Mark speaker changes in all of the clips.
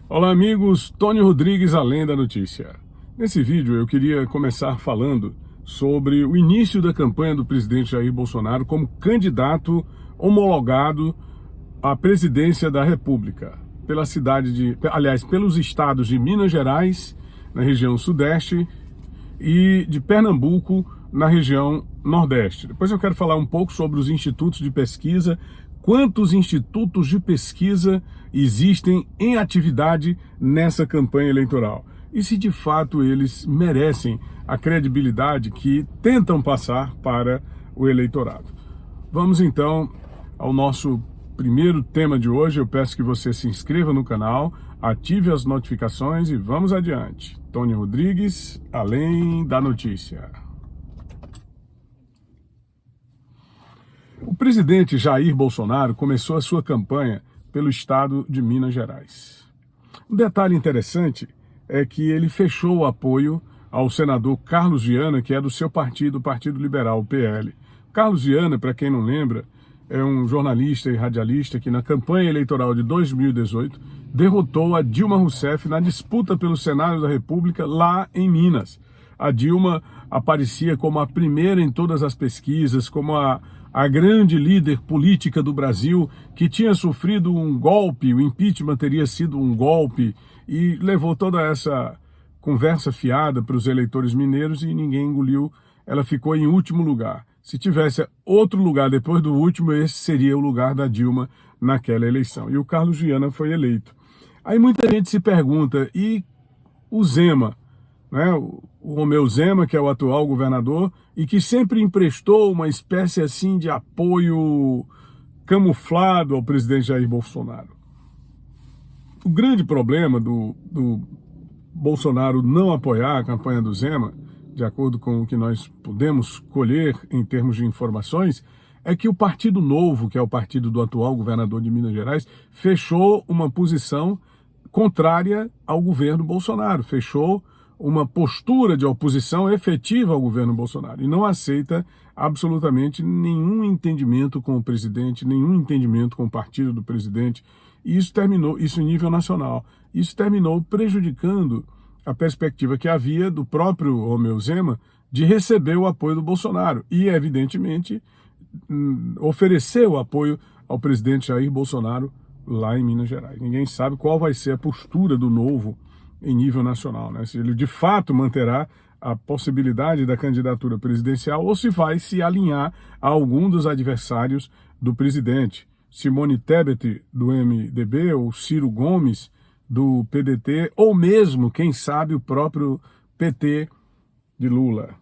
Speaker 1: Olá amigos, Tony Rodrigues, Além da Notícia. Nesse vídeo eu queria começar falando sobre o início da campanha do presidente Jair Bolsonaro como candidato homologado à presidência da República, pelos estados de Minas Gerais, na região sudeste, e de Pernambuco, na região nordeste. Depois eu quero falar um pouco sobre os institutos de pesquisa, quantos institutos de pesquisa existem em atividade nessa campanha eleitoral e se de fato eles merecem a credibilidade que tentam passar para o eleitorado. Vamos então ao nosso primeiro tema de hoje. Eu peço que você se inscreva no canal, ative as notificações e vamos adiante. Tony Rodrigues, Além da Notícia. O presidente Jair Bolsonaro começou a sua campanha pelo estado de Minas Gerais. Um detalhe interessante é que ele fechou o apoio ao senador Carlos Viana, que é do seu partido, o Partido Liberal, o PL. Carlos Viana, para quem não lembra, é um jornalista e radialista que na campanha eleitoral de 2018 derrotou a Dilma Rousseff na disputa pelo Senado da República lá em Minas. A Dilma aparecia como a primeira em todas as pesquisas, como a grande líder política do Brasil, que tinha sofrido um golpe, o impeachment teria sido um golpe, e levou toda essa conversa fiada para os eleitores mineiros e ninguém engoliu. Ela ficou em último lugar. Se tivesse outro lugar depois do último, esse seria o lugar da Dilma naquela eleição. E o Carlos Viana foi eleito. Aí muita gente se pergunta, e o Zema, né? O Romeu Zema, que é o atual governador, e que sempre emprestou uma espécie assim de apoio camuflado ao presidente Jair Bolsonaro. O grande problema do Bolsonaro não apoiar a campanha do Zema, de acordo com o que nós podemos colher em termos de informações, é que o Partido Novo, que é o partido do atual governador de Minas Gerais, fechou uma posição contrária ao governo Bolsonaro, fechou uma postura de oposição efetiva ao governo Bolsonaro e não aceita absolutamente nenhum entendimento com o presidente, nenhum entendimento com o partido do presidente. E isso terminou, isso em nível nacional, isso terminou prejudicando a perspectiva que havia do próprio Romeu Zema de receber o apoio do Bolsonaro e, evidentemente, oferecer o apoio ao presidente Jair Bolsonaro lá em Minas Gerais. Ninguém sabe qual vai ser a postura do Novo em nível nacional, né? Se ele de fato manterá a possibilidade da candidatura presidencial ou se vai se alinhar a algum dos adversários do presidente. Simone Tebet, do MDB, ou Ciro Gomes, do PDT, ou mesmo, quem sabe, o próprio PT de Lula.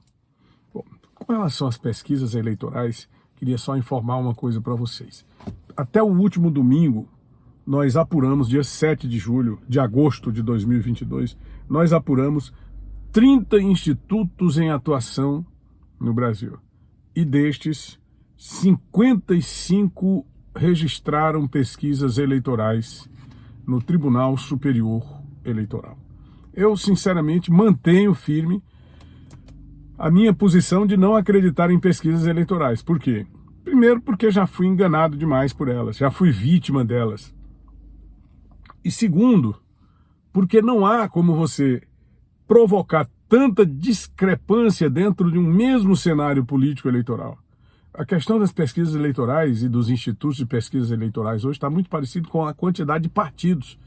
Speaker 1: Bom, com relação às pesquisas eleitorais, queria só informar uma coisa para vocês. Até o último domingo, nós apuramos, dia 7 de agosto de 2022, nós apuramos 30 institutos em atuação no Brasil. E destes, 55 registraram pesquisas eleitorais no Tribunal Superior Eleitoral. Eu, sinceramente, mantenho firme a minha posição de não acreditar em pesquisas eleitorais. Por quê? Primeiro, porque já fui enganado demais por elas, já fui vítima delas. E segundo, porque não há como você provocar tanta discrepância dentro de um mesmo cenário político eleitoral. A questão das pesquisas eleitorais e dos institutos de pesquisas eleitorais hoje está muito parecido com a quantidade de partidos.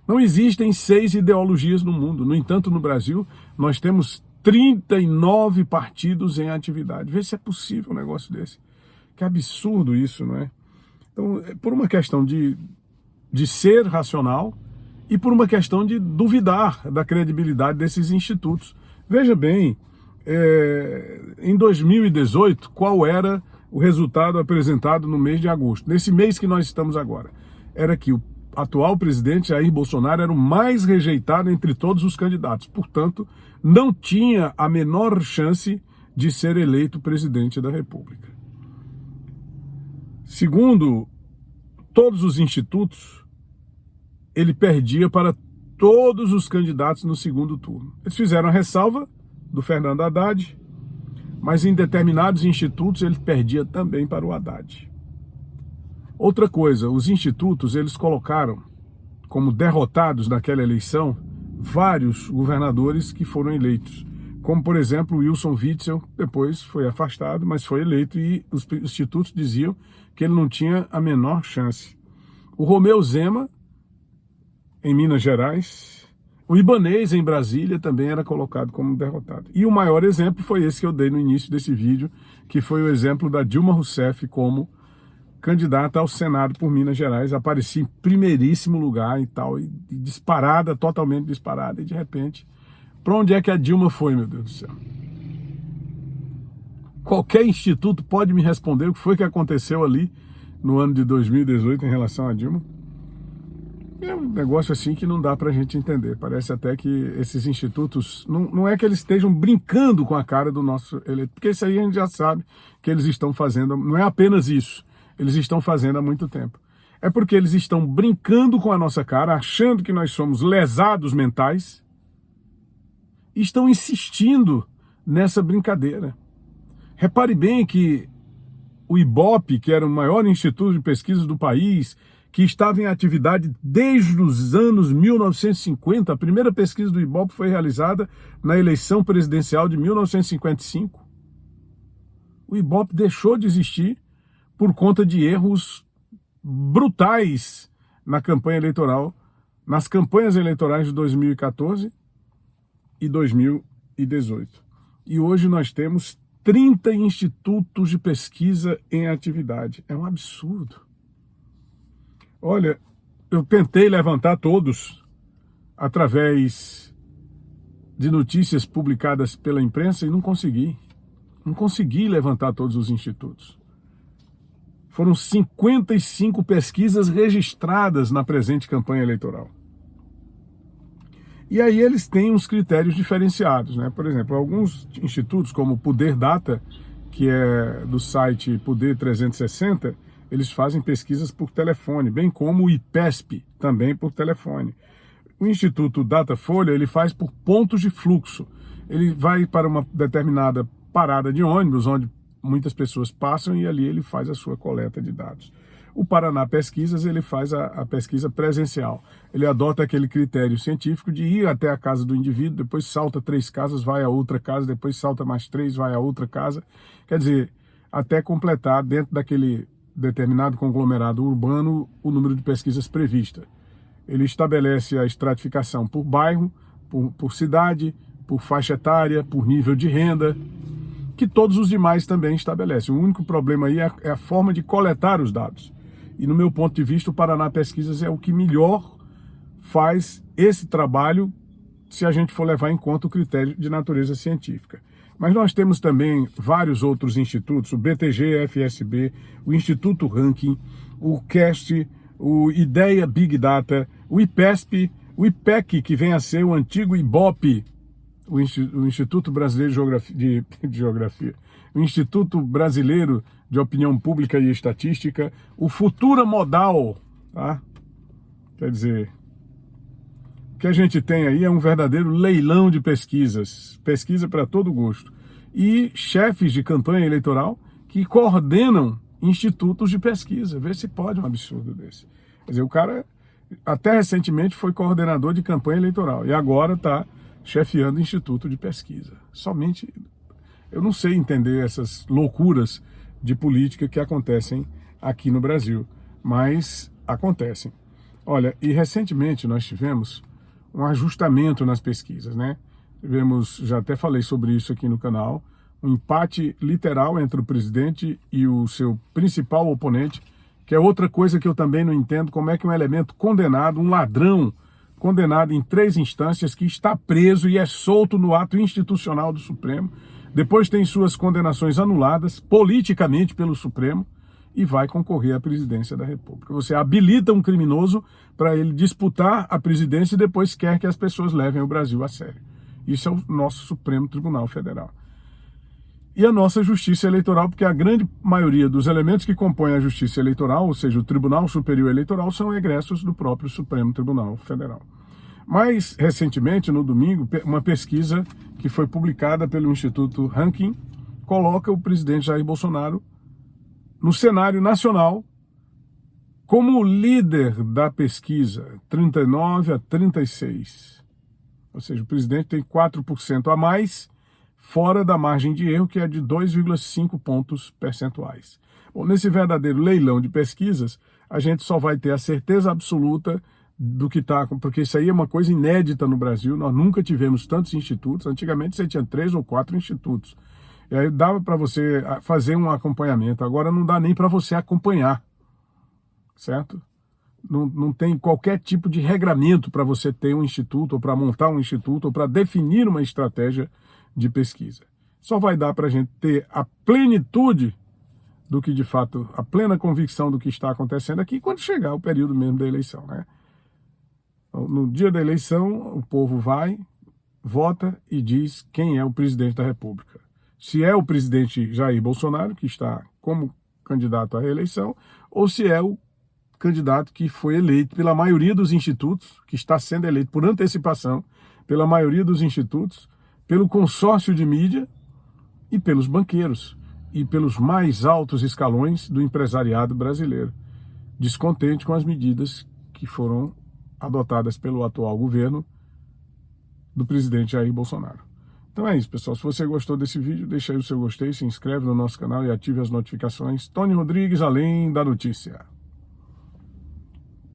Speaker 1: Não existem 6 ideologias no mundo. No entanto, no Brasil, nós temos 39 partidos em atividade. Vê se é possível um negócio desse. Que absurdo isso, não é? Então, por uma questão de ser racional e por uma questão de duvidar da credibilidade desses institutos. Veja bem, em 2018, qual era o resultado apresentado no mês de agosto? Nesse mês que nós estamos agora, era que o atual presidente Jair Bolsonaro era o mais rejeitado entre todos os candidatos. Portanto, não tinha a menor chance de ser eleito presidente da República. Segundo todos os institutos, ele perdia para todos os candidatos no segundo turno. Eles fizeram a ressalva do Fernando Haddad, mas em determinados institutos ele perdia também para o Haddad. Outra coisa, os institutos eles colocaram como derrotados naquela eleição vários governadores que foram eleitos, como, por exemplo, Wilson Witzel, depois foi afastado, mas foi eleito, e os institutos diziam que ele não tinha a menor chance. O Romeu Zema, em Minas Gerais, o Ibanez, em Brasília, também era colocado como derrotado. E o maior exemplo foi esse que eu dei no início desse vídeo, que foi o exemplo da Dilma Rousseff como candidata ao Senado por Minas Gerais, aparecia em primeiríssimo lugar e tal, e disparada, totalmente disparada, e de repente, para onde é que a Dilma foi, meu Deus do céu? Qualquer instituto pode me responder o que foi que aconteceu ali no ano de 2018 em relação a Dilma? É um negócio assim que não dá para a gente entender. Parece até que esses institutos, não é que eles estejam brincando com a cara do nosso eleitor, porque isso aí a gente já sabe que eles estão fazendo, não é apenas isso, eles estão fazendo há muito tempo. É porque eles estão brincando com a nossa cara, achando que nós somos lesados mentais, e estão insistindo nessa brincadeira. Repare bem que o IBOP, que era o maior instituto de pesquisa do país, que estava em atividade desde os anos 1950, a primeira pesquisa do IBOP foi realizada na eleição presidencial de 1955. O IBOP deixou de existir por conta de erros brutais na campanha eleitoral, nas campanhas eleitorais de 2014 e 2018. E hoje nós temos 30 institutos de pesquisa em atividade. É um absurdo. Olha, eu tentei levantar todos através de notícias publicadas pela imprensa e não consegui. Não consegui levantar todos os institutos. Foram 55 pesquisas registradas na presente campanha eleitoral. E aí eles têm uns critérios diferenciados, né? Por exemplo, alguns institutos, como o Poder Data, que é do site Poder 360, eles fazem pesquisas por telefone, bem como o IPESP, também por telefone. O Instituto Datafolha, ele faz por pontos de fluxo. Ele vai para uma determinada parada de ônibus, onde muitas pessoas passam, e ali ele faz a sua coleta de dados. O Paraná Pesquisas, ele faz a pesquisa presencial. Ele adota aquele critério científico de ir até a casa do indivíduo, depois salta 3 casas, vai a outra casa, depois salta mais 3, vai a outra casa. Quer dizer, até completar dentro daquele determinado conglomerado urbano o número de pesquisas prevista. Ele estabelece a estratificação por bairro, por cidade, por faixa etária, por nível de renda, que todos os demais também estabelecem. O único problema aí é a forma de coletar os dados. E no meu ponto de vista, o Paraná Pesquisas é o que melhor faz esse trabalho, se a gente for levar em conta o critério de natureza científica. Mas nós temos também vários outros institutos, o BTG, FSB, o Instituto Ranking, o CAST, o Ideia Big Data, o IPESP, o IPEC, que vem a ser o antigo IBOP, o Instituto Brasileiro de Geografia, o Instituto Brasileiro de Opinião Pública e Estatística, o Futura Modal, tá? Quer dizer, o que a gente tem aí é um verdadeiro leilão de pesquisas, pesquisa para todo gosto, e chefes de campanha eleitoral que coordenam institutos de pesquisa. Vê se pode um absurdo desse. Quer dizer, o cara até recentemente foi coordenador de campanha eleitoral e agora está chefiando instituto de pesquisa. Somente, eu não sei entender essas loucuras de política que acontecem aqui no Brasil, mas acontecem. Olha, e recentemente nós tivemos um ajustamento nas pesquisas, né? Tivemos, já até falei sobre isso aqui no canal, um empate literal entre o presidente e o seu principal oponente, que é outra coisa que eu também não entendo, como é que um elemento condenado, um ladrão condenado em 3 instâncias, que está preso e é solto no ato institucional do Supremo, depois tem suas condenações anuladas politicamente pelo Supremo e vai concorrer à presidência da República. Você habilita um criminoso para ele disputar a presidência e depois quer que as pessoas levem o Brasil a sério. Isso é o nosso Supremo Tribunal Federal. E a nossa Justiça Eleitoral, porque a grande maioria dos elementos que compõem a Justiça Eleitoral, ou seja, o Tribunal Superior Eleitoral, são egressos do próprio Supremo Tribunal Federal. Mais recentemente, no domingo, uma pesquisa que foi publicada pelo Instituto Ranking coloca o presidente Jair Bolsonaro no cenário nacional como líder da pesquisa, 39 a 36. Ou seja, o presidente tem 4% a mais, fora da margem de erro, que é de 2,5 pontos percentuais. Bom, nesse verdadeiro leilão de pesquisas, a gente só vai ter a certeza absoluta do que está, porque isso aí é uma coisa inédita no Brasil, nós nunca tivemos tantos institutos, antigamente você tinha 3 ou 4 institutos, e aí dava para você fazer um acompanhamento, agora não dá nem para você acompanhar, certo? Não tem qualquer tipo de regramento para você ter um instituto, ou para montar um instituto, ou para definir uma estratégia de pesquisa. Só vai dar para a gente ter a plenitude do que de fato, a plena convicção do que está acontecendo aqui quando chegar o período mesmo da eleição, né? No dia da eleição, o povo vai, vota e diz quem é o presidente da República. Se é o presidente Jair Bolsonaro, que está como candidato à reeleição, ou se é o candidato que foi eleito pela maioria dos institutos, que está sendo eleito por antecipação, pela maioria dos institutos, pelo consórcio de mídia e pelos banqueiros e pelos mais altos escalões do empresariado brasileiro, descontente com as medidas que foram adotadas pelo atual governo do presidente Jair Bolsonaro. Então é isso, pessoal. Se você gostou desse vídeo, deixa aí o seu gostei, se inscreve no nosso canal e ative as notificações. Tony Rodrigues, Além da Notícia.